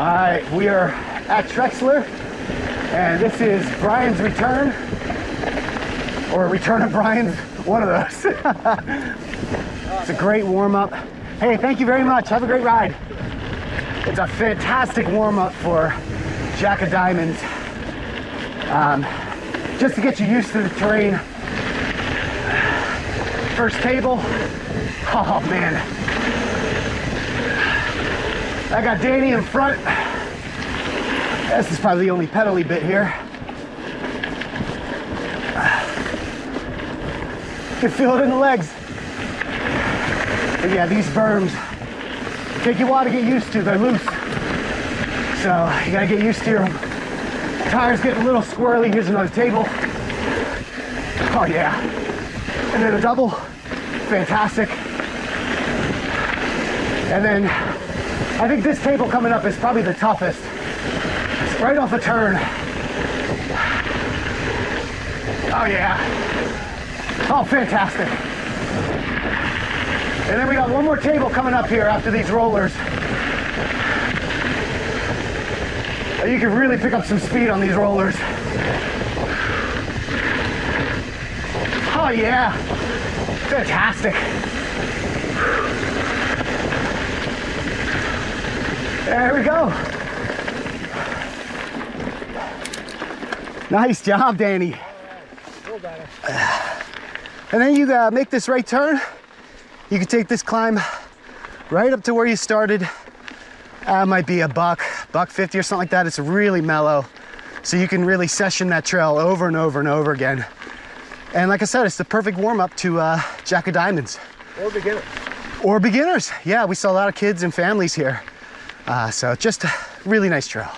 All right, we are at Trexler, and this is Brian's return, or return of Brian's, one of those. It's a great warm-up. Hey, thank you very much. Have a great ride. It's a fantastic warm-up for Jack of Diamonds. Just to get you used to the terrain. First table. Oh, man. I got Danny in front. This is probably the only pedally bit here. You can feel it in the legs. But yeah, these berms take you a while to get used to. They're loose. So you gotta get used to your tires getting a little squirrely. Here's another table. Oh yeah. And then a double. Fantastic. And then I think this table coming up is probably the toughest. It's right off the turn. Oh yeah. Oh, fantastic. And then we got one more table coming up here after these rollers. You can really pick up some speed on these rollers. Oh yeah, fantastic. There we go. Nice job, Danny. And then you make this right turn. You can take this climb right up to where you started. Might be a buck 50 or something like that. It's really mellow. So you can really session that trail over and over and over again. And like I said, it's the perfect warm up to Jack of Diamonds. Or beginners. Or beginners. Yeah, we saw a lot of kids and families here. So just a really nice trail.